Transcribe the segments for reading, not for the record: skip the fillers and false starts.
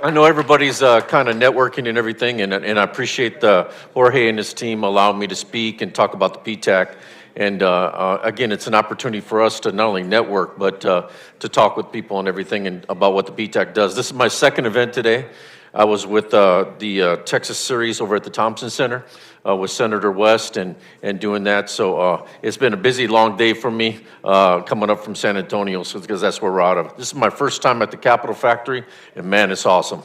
I know everybody's kind of networking and everything, and I appreciate Jorge and his team allowing me to speak and talk about the Ptac. And again, it's an opportunity for us to not only network, but to talk with people and everything and about what the Ptac does. This is my second event today. I was with the Texas series over at the Thompson Center with Senator West and doing that. So it's been a busy, long day for me coming up from San Antonio, so because that's where we're out of. This is my first time at the Capitol Factory, and man, it's awesome.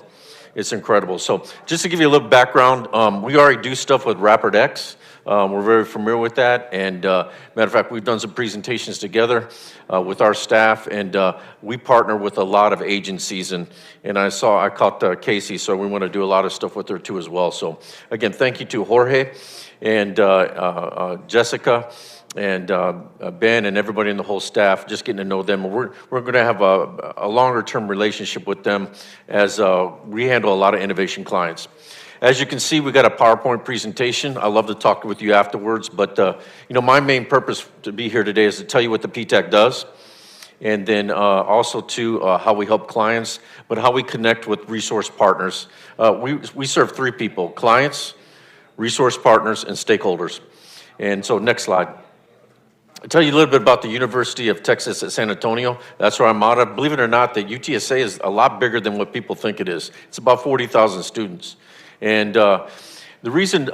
It's incredible. So just to give you a little background, we already do stuff with RapidX. We're very familiar with that, and matter of fact, we've done some presentations together with our staff, and we partner with a lot of agencies, and I caught Casey, so we want to do a lot of stuff with her too as well. So again, thank you to Jorge and Jessica and Ben and everybody in the whole staff, just getting to know them. We're going to have a longer term relationship with them as we handle a lot of innovation clients. As you can see, we got a PowerPoint presentation. I love to talk with you afterwards, but you know, my main purpose to be here today is to tell you what the Ptac does, and then also to how we help clients, but how we connect with resource partners. We serve three people: clients, resource partners, and stakeholders. And so next slide. I'll tell you a little bit about the University of Texas at San Antonio. That's where I'm out of. Believe it or not, the UTSA is a lot bigger than what people think it is. It's about 40,000 students. And the reason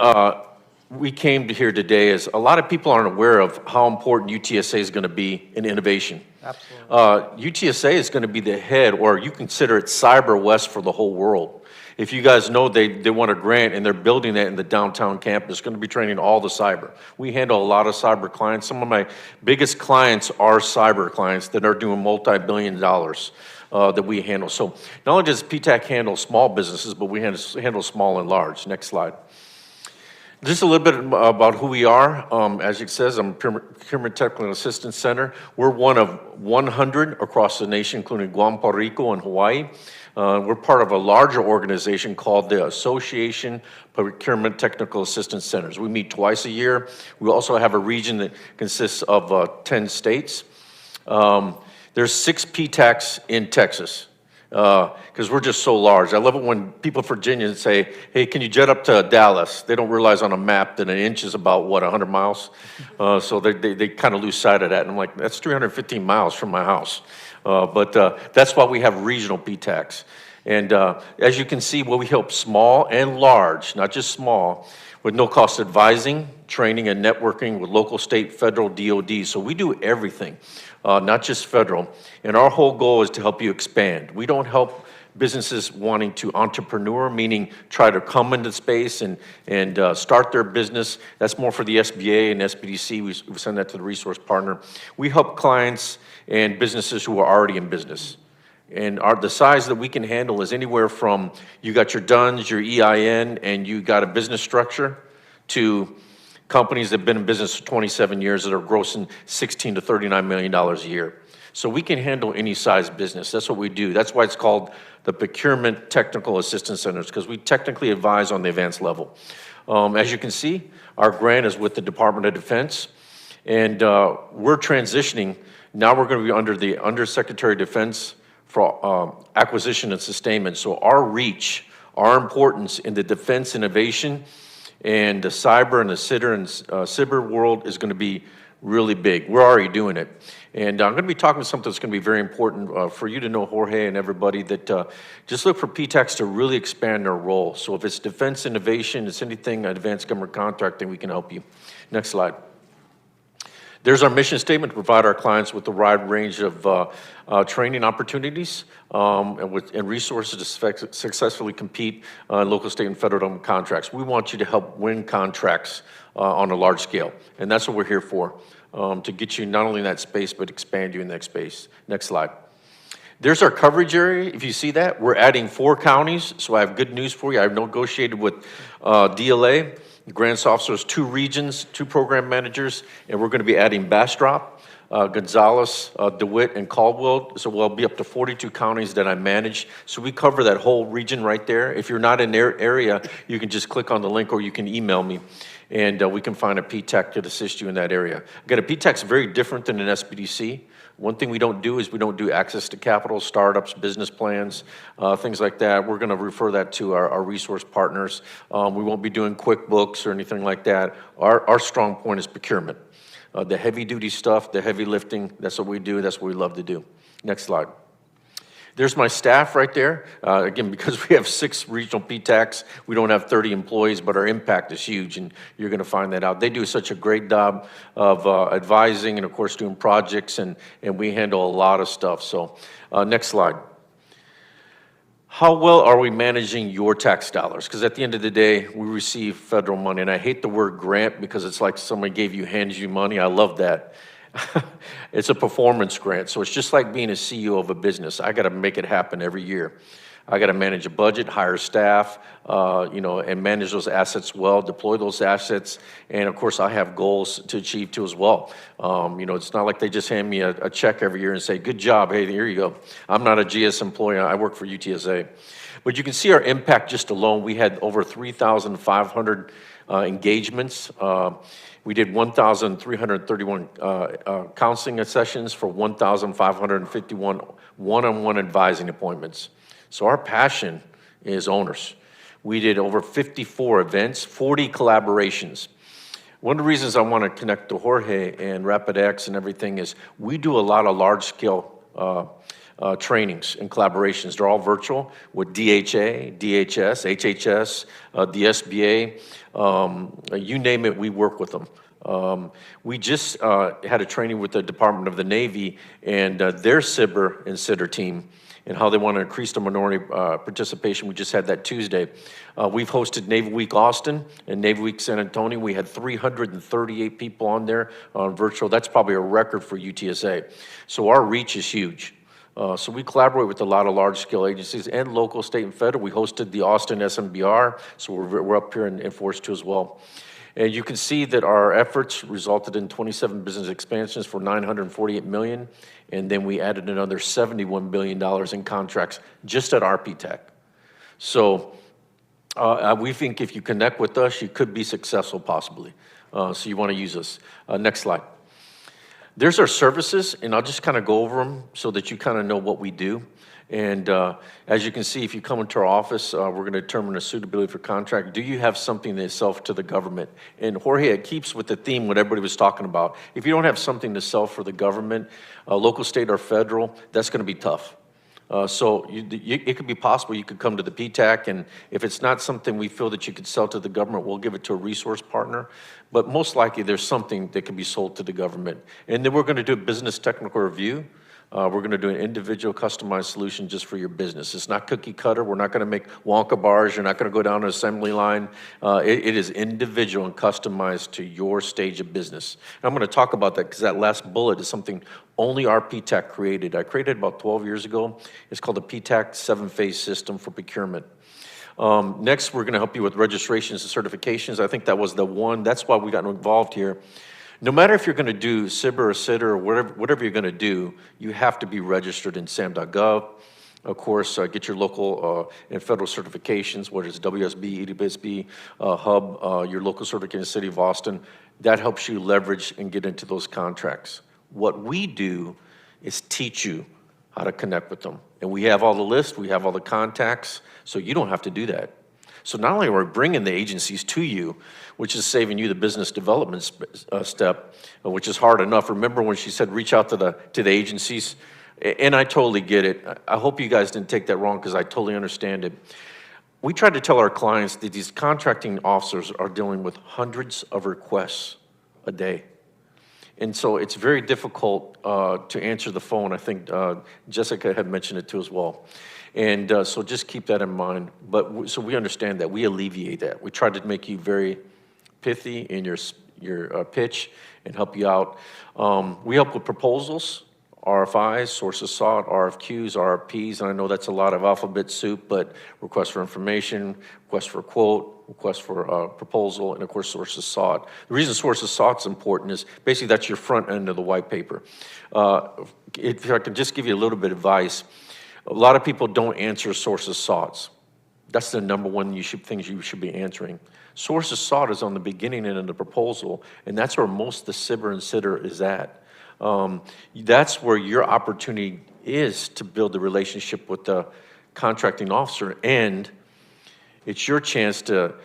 we came to here today is a lot of people aren't aware of how important UTSA is going to be in innovation. Absolutely. UTSA is going to be the head, or you consider it Cyber West for the whole world. If you guys know, they want a grant and they're building that in the downtown campus, going to be training all the cyber. We handle a lot of cyber clients. Some of my biggest clients are cyber clients that are doing multi-billion dollars. That we handle. So not only does Ptac handle small businesses, but we handle small and large. Next slide. Just a little bit about who we are. As it says, I'm Procurement Technical Assistance Center. We're one of 100 across the nation, including Guam, Puerto Rico, and Hawaii. We're part of a larger organization called the Association Procurement Technical Assistance Centers. We meet twice a year. We also have a region that consists of 10 states. There's 6 Ptacs in Texas because we're just so large. I love it when people from Virginia say, hey, can you jet up to Dallas? They don't realize on a map that an inch is about, what, 100 miles? So they kind of lose sight of that. And I'm like, that's 315 miles from my house. But that's why we have regional Ptacs. And as you can see, we help small and large, not just small, with no-cost advising, training, and networking with local, state, federal, DOD. So we do everything. Not just federal. And our whole goal is to help you expand. We don't help businesses wanting to entrepreneur, meaning try to come into space and start their business. That's more for the SBA and SBDC. We send that to the resource partner. We help clients and businesses who are already in business. And the size that we can handle is anywhere from you got your DUNS, your EIN, and you got a business structure, to companies that have been in business for 27 years that are grossing $16 to $39 million a year. So we can handle any size business. That's what we do. That's why it's called the Procurement Technical Assistance Centers, because we technically advise on the advanced level. As you can see, our grant is with the Department of Defense, and we're transitioning. Now we're going to be under the Undersecretary of Defense for acquisition and sustainment. So our reach, our importance in the defense innovation and the cyber and the cyber world is going to be really big. We're already doing it. And I'm going to be talking about something that's going to be very important for you to know, Jorge and everybody, that just look for Ptacs to really expand their role. So if it's defense innovation, it's anything advanced government contracting, we can help you. Next slide. There's our mission statement: to provide our clients with a wide range of training opportunities and resources to successfully compete in local, state, and federal government contracts. We want you to help win contracts on a large scale, and that's what we're here for, to get you not only in that space, but expand you in that space. Next slide. There's our coverage area. If you see that, we're adding 4 counties, so I have good news for you. I've negotiated with DLA. The grants officers, 2 regions, 2 program managers, and we're going to be adding Bastrop, Gonzales, DeWitt, and Caldwell. So we'll be up to 42 counties that I manage. So we cover that whole region right there. If you're not in their area, you can just click on the link or you can email me, and we can find a Ptac to assist you in that area. Again, a Ptac is very different than an SBDC. One thing we don't do is we don't do access to capital, startups, business plans, things like that. We're going to refer that to our resource partners. We won't be doing QuickBooks or anything like that. Our strong point is procurement. The heavy-duty stuff, the heavy lifting, that's what we do. That's what we love to do. Next slide. There's my staff right there. Again, because we have 6 regional Ptacs, we don't have 30 employees, but our impact is huge, and you're going to find that out. They do such a great job of advising and, of course, doing projects, and we handle a lot of stuff. So next slide. How well are we managing your tax dollars? Because at the end of the day, we receive federal money, and I hate the word grant because it's like somebody hands you money. I love that. It's a performance grant, so it's just like being a CEO of a business. I got to make it happen every year. I got to manage a budget, hire staff, and manage those assets well, deploy those assets, and of course I have goals to achieve too as well. It's not like they just hand me a check every year and say, good job, hey, here you go. I'm not a GS employee, I work for UTSA. But you can see our impact just alone. We had over 3,500 engagements. We did 1,331 counseling sessions for 1,551 one-on-one advising appointments. So our passion is owners. We did over 54 events, 40 collaborations. One of the reasons I want to connect to Jorge and RapidX and everything is we do a lot of large-scale trainings and collaborations. They're all virtual with DHA, DHS, HHS, the SBA, you name it, we work with them. We just had a training with the Department of the Navy and their SIBR and SITR team and how they want to increase the minority participation. We just had that Tuesday. We've hosted Navy Week Austin and Navy Week San Antonio. We had 338 people on there on virtual. That's probably a record for UTSA. So our reach is huge. So we collaborate with a lot of large-scale agencies and local, state, and federal. We hosted the Austin SMBR, so we're up here in Force 2 as well. And you can see that our efforts resulted in 27 business expansions for $948 million, and then we added another $71 billion in contracts just at our Ptac. So we think if you connect with us, you could be successful possibly. So you want to use us. Next slide. There's our services, and I'll just kind of go over them so that you kind of know what we do. And as you can see, if you come into our office, we're going to determine a suitability for contract. Do you have something to sell to the government? And Jorge, it keeps with the theme what everybody was talking about. If you don't have something to sell for the government, local, state, or federal, that's going to be tough. So it could be possible you could come to the Ptac, and if it's not something we feel that you could sell to the government, we'll give it to a resource partner. But most likely there's something that can be sold to the government. And then we're going to do a business technical review. We're going to do an individual customized solution just for your business. It's not cookie cutter. We're not going to make Wonka bars. You're not going to go down an assembly line. It is individual and customized to your stage of business. And I'm going to talk about that because that last bullet is something only our Ptac created. I created it about 12 years ago. It's called the Ptac 7-phase system for procurement. Next, we're going to help you with registrations and certifications. I think that was the one. That's why we got involved here. No matter if you're going to do SIBR or SITR or whatever you're going to do, you have to be registered in SAM.gov. Of course, get your local and federal certifications, whether it's WSB, EDBSB, HUB, your local certificate in the city of Austin. That helps you leverage and get into those contracts. What we do is teach you how to connect with them. And we have all the lists, we have all the contacts, so you don't have to do that. So not only are we bringing the agencies to you, which is saving you the business development step, which is hard enough. Remember when she said reach out to the agencies? And I totally get it. I hope you guys didn't take that wrong because I totally understand it. We try to tell our clients that these contracting officers are dealing with hundreds of requests a day. And so it's very difficult to answer the phone. I think Jessica had mentioned it too as well. And so just keep that in mind. But so we understand that. We alleviate that. We try to make you very pithy in your pitch and help you out. We help with proposals, RFIs, sources sought, RFQs, RFPs, and I know that's a lot of alphabet soup, but request for information, request for quote, request for proposal, and of course sources sought. The reason sources sought is important is basically that's your front end of the white paper. If I can just give you a little bit of advice, a lot of people don't answer sources sought. That's the number one things you should be answering. Sources sought is on the beginning end of the proposal, and that's where most of the SIBR and SITR is at. That's where your opportunity is to build a relationship with the contracting officer, and it's your chance to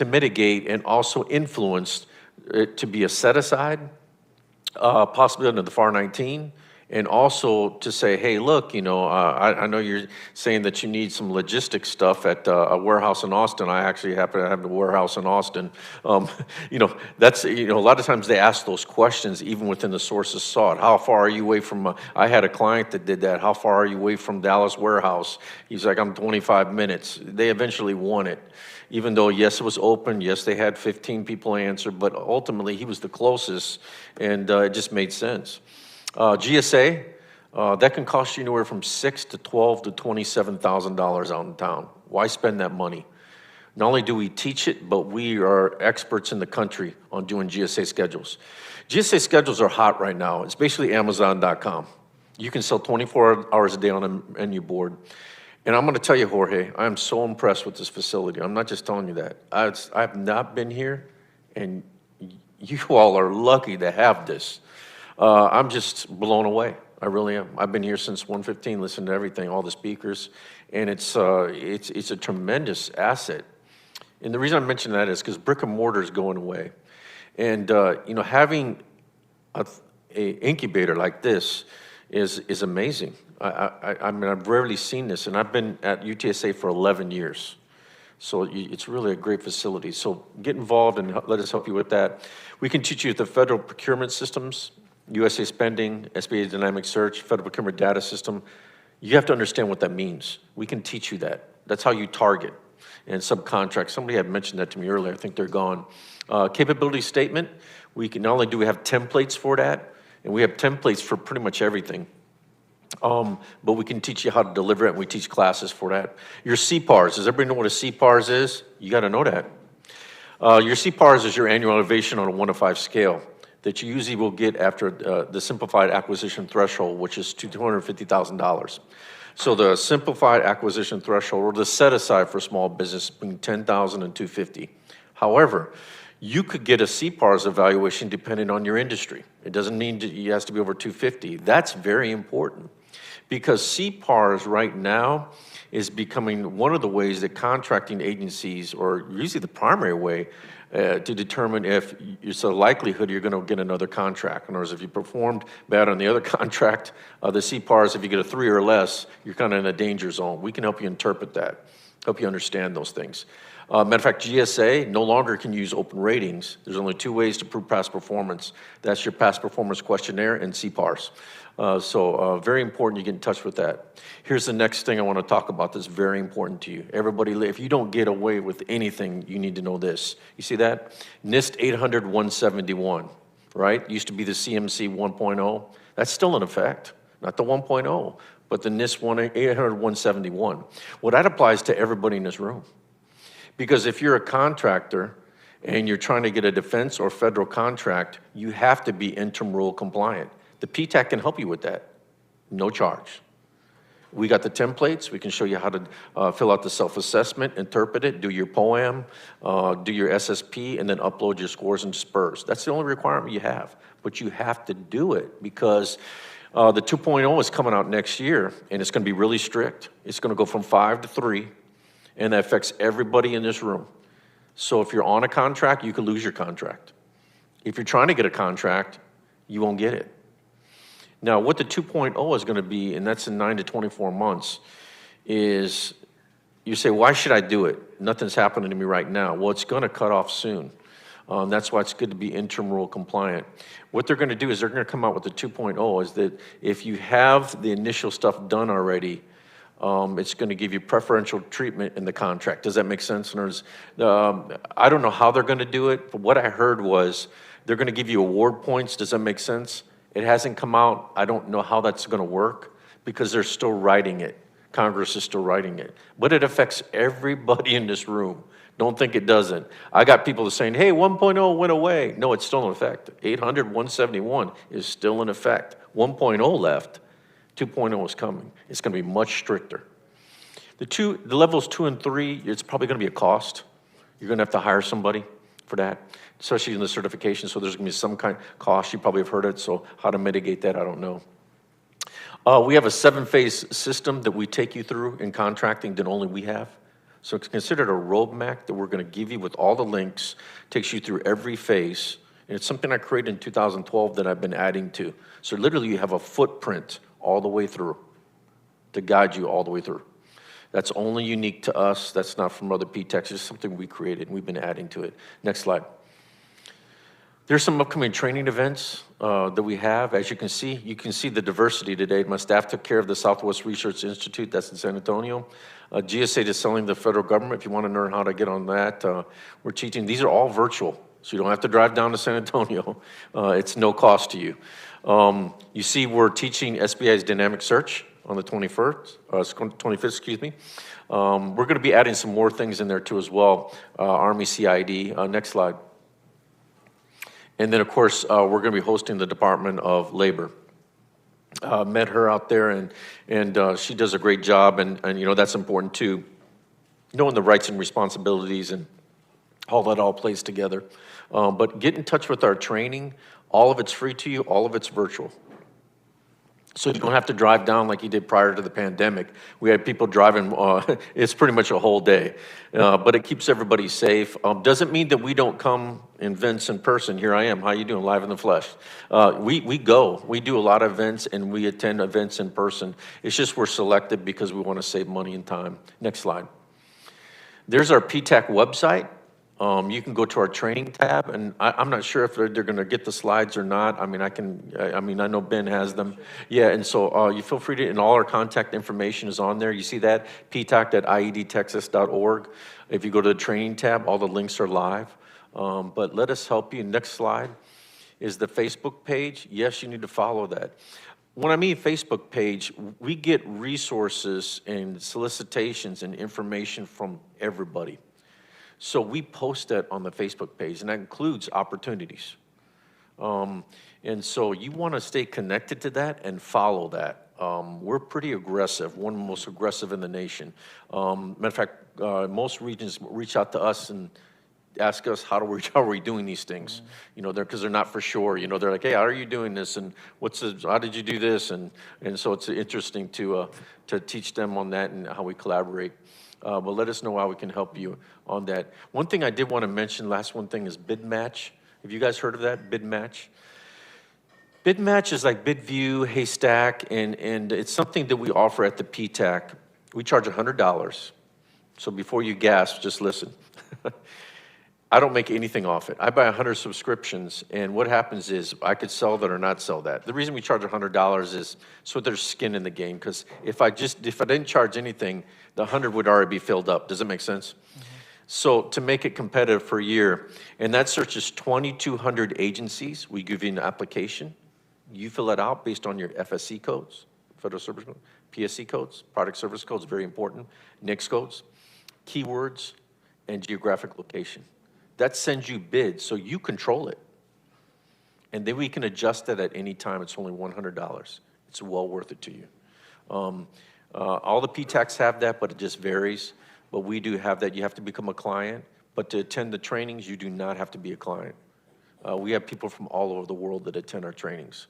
mitigate and also influence it to be a set-aside, possibly under the FAR 19, and also to say, hey, look, I know you're saying that you need some logistics stuff at a warehouse in Austin. I actually happen to have a warehouse in Austin. That's, a lot of times they ask those questions even within the sources sought. How far are you away from, I had a client that did that. How far are you away from Dallas warehouse? He's like, I'm 25 minutes. They eventually won it. Even though, yes, it was open, yes, they had 15 people answer, but ultimately he was the closest, and it just made sense. GSA, that can cost you anywhere from $6,000 to $12,000 to $27,000 out in town. Why spend that money? Not only do we teach it, but we are experts in the country on doing GSA schedules. GSA schedules are hot right now. It's basically Amazon.com. You can sell 24 hours a day on a menu board. And I'm gonna tell you, Jorge, I am so impressed with this facility. I'm not just telling you that. I've not been here, and you all are lucky to have this. I'm just blown away. I really am. I've been here since 1:15, listening to everything, all the speakers, and it's a tremendous asset. And the reason I mention that is because brick and mortar is going away, and having a incubator like this is amazing. I mean, I've rarely seen this, and I've been at UTSA for 11 years. So it's really a great facility. So get involved and let us help you with that. We can teach you the federal procurement systems, USA spending, SBA dynamic search, federal procurement data system. You have to understand what that means. We can teach you that. That's how you target and subcontract. Somebody had mentioned that to me earlier. I think they're gone. Capability statement. We can not only do we have templates for that, and we have templates for pretty much everything. But we can teach you how to deliver it, and we teach classes for that. Your CPARS, does everybody know what a CPARS is? You gotta know that. Your CPARS is your annual innovation on a 1 to 5 scale that you usually will get after the simplified acquisition threshold, which is $250,000. So the simplified acquisition threshold, or the set aside for small business, between $10,000 and $250,000. However, you could get a CPARS evaluation depending on your industry. It doesn't mean that it has to be over $250,000. That's very important, because CPARS right now is becoming one of the ways that contracting agencies, or usually the primary way, to determine if it's a likelihood you're gonna get another contract. In other words, if you performed bad on the other contract, the CPARS, if you get a 3 or less, you're kind of in a danger zone. We can help you interpret that, help you understand those things. Matter of fact, GSA no longer can use open ratings. There's only 2 ways to prove past performance. That's your past performance questionnaire and CPARS. So very important you get in touch with that. Here's the next thing I want to talk about that's very important to you. Everybody, if you don't get away with anything, you need to know this. You see that? NIST 800-171, right? Used to be the CMC 1.0. That's still in effect, not the 1.0, but the NIST 800-171. Well, that applies to everybody in this room. Because if you're a contractor and you're trying to get a defense or federal contract, you have to be interim rule compliant. The Ptac can help you with that, no charge. We got the templates. We can show you how to fill out the self-assessment, interpret it, do your POAM, do your SSP, and then upload your scores and spurs. That's the only requirement you have, but you have to do it because the 2.0 is coming out next year, and it's gonna be really strict. It's gonna go from 5 to 3, and that affects everybody in this room. So if you're on a contract, you could lose your contract. If you're trying to get a contract, you won't get it. Now, what the 2.0 is gonna be, and that's in 9 to 24 months, is you say, why should I do it? Nothing's happening to me right now. Well, it's gonna cut off soon. That's why it's good to be interim rule compliant. What they're gonna do is they're gonna come out with the 2.0 is that if you have the initial stuff done already, it's going to give you preferential treatment in the contract. Does that make sense? I don't know how they're going to do it, but what I heard was they're going to give you award points. Does that make sense? It hasn't come out. I don't know how that's going to work because they're still writing it. Congress is still writing it. But it affects everybody in this room. Don't think it doesn't. I got people saying, hey, 1.0 went away. No, it's still in effect. 800-171 is still in effect. 1.0 left. 2.0 is coming. It's going to be much stricter. The levels 2 and 3, it's probably going to be a cost. You're going to have to hire somebody. for that, especially in the certification. So there's going to be some kind of cost. You probably have heard it. So how to mitigate that, I don't know. We have a 7-phase system that we take you through in contracting that only we have. So it's considered a roadmap that we're going to give you with all the links, takes you through every phase. And it's something I created in 2012 that I've been adding to. So literally you have a footprint all the way through to guide you all the way through. That's only unique to us. That's not from other Ptacs. It's something we created and we've been adding to it. Next slide. There's some upcoming training events that we have. As you can see the diversity today. My staff took care of the Southwest Research Institute, that's in San Antonio. GSA is selling the federal government. If you want to learn how to get on that, we're teaching. These are all virtual, so you don't have to drive down to San Antonio. It's no cost to you. You see we're teaching SBI's dynamic search on the 25th, excuse me. We're going to be adding some more things in there too as well. Army CID, next slide. And then, of course, we're going to be hosting the Department of Labor. Met her out there, and she does a great job, and you know, that's important too. Knowing the rights and responsibilities and how that all plays together. But get in touch with our training. All of it's free to you, all of it's virtual. So you don't have to drive down like you did prior to the pandemic. We had people driving, it's pretty much a whole day. But it keeps everybody safe. Doesn't mean that we don't come events in person. Here I am, how you doing, live in the flesh. We go, we do a lot of events and we attend events in person. It's just we're selected because we want to save money and time. Next slide. There's our Ptac website. You can go to our training tab, and I'm not sure if they're going to get the slides or not. I mean, I know Ben has them. Yeah, and so you feel free to, and all our contact information is on there. You see that? ptac.iedtexas.org. If you go to the training tab, all the links are live. But let us help you. Next slide is the Facebook page. Yes, you need to follow that. When I mean Facebook page, we get resources and solicitations and information from everybody. So we post that on the Facebook page, and that includes opportunities. And so you want to stay connected to that and follow that. We're pretty aggressive, one of the most aggressive in the nation. Matter of fact, most regions reach out to us and ask us how are we doing these things? You know, because they're not for sure. You know, they're like, hey, how are you doing this? And how did you do this? And so it's interesting to teach them on that and how we collaborate. But let us know how we can help you on that. One thing I did want to mention, last one thing, is bid match. Have you guys heard of that, bid match? Bid match is like BidView, Haystack, and it's something that we offer at the Ptac. We charge $100. So before you gasp, just listen. I don't make anything off it. I buy 100 subscriptions, and what happens is I could sell that or not sell that. The reason we charge $100 is so there's skin in the game, because if I didn't charge anything, the 100 would already be filled up. Does it make sense? Mm-hmm. So to make it competitive for a year, and that searches 2,200 agencies. We give you an application. You fill it out based on your FSC codes, Federal Service Code, PSC codes, Product Service Codes, very important, NICS codes, keywords, and geographic location. That sends you bids, so you control it. And then we can adjust that at any time. It's only $100. It's well worth it to you. All the Ptacs have that, but it just varies. But we do have that. You have to become a client. But to attend the trainings, you do not have to be a client. We have people from all over the world that attend our trainings.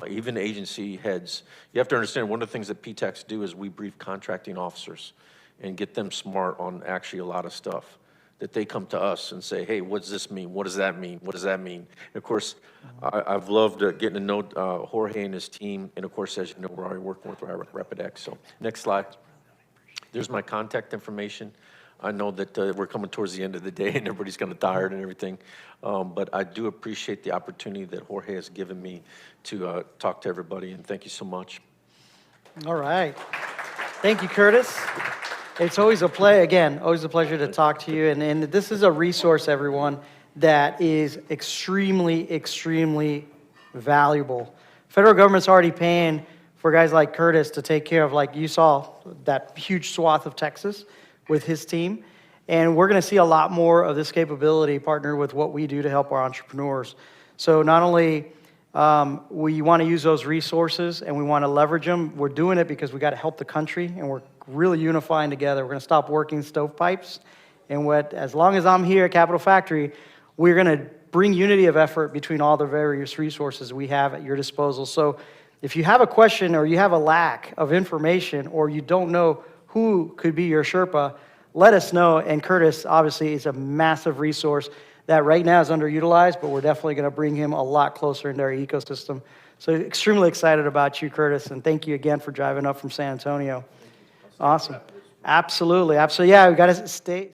Even agency heads. You have to understand, one of the things that Ptacs do is we brief contracting officers and get them smart on actually a lot of stuff. That they come to us and say, hey, what does this mean? What does that mean? What does that mean? And of course, I've loved getting to know Jorge and his team. And of course, as you know, we're already working with Rapidex. So next slide. There's my contact information. I know that we're coming towards the end of the day and everybody's kind of tired and everything. But I do appreciate the opportunity that Jorge has given me to talk to everybody. And thank you so much. All right. Thank you, Curtis. It's always a pleasure to talk to you. And this is a resource, everyone, that is extremely, extremely valuable. Federal government's already paying for guys like Curtis to take care of, like you saw, that huge swath of Texas with his team. And we're going to see a lot more of this capability partner with what we do to help our entrepreneurs. So not only we want to use those resources and we want to leverage them, we're doing it because we got to help the country, and we're really unifying together. We're going to stop working stovepipes. And as long as I'm here at Capital Factory, we're going to bring unity of effort between all the various resources we have at your disposal. So if you have a question or you have a lack of information or you don't know who could be your Sherpa, let us know. And Curtis, obviously, is a massive resource that right now is underutilized, but we're definitely going to bring him a lot closer into our ecosystem. So extremely excited about you, Curtis, and thank you again for driving up from San Antonio. Awesome. Absolutely. Absolutely. Yeah, we got to stay.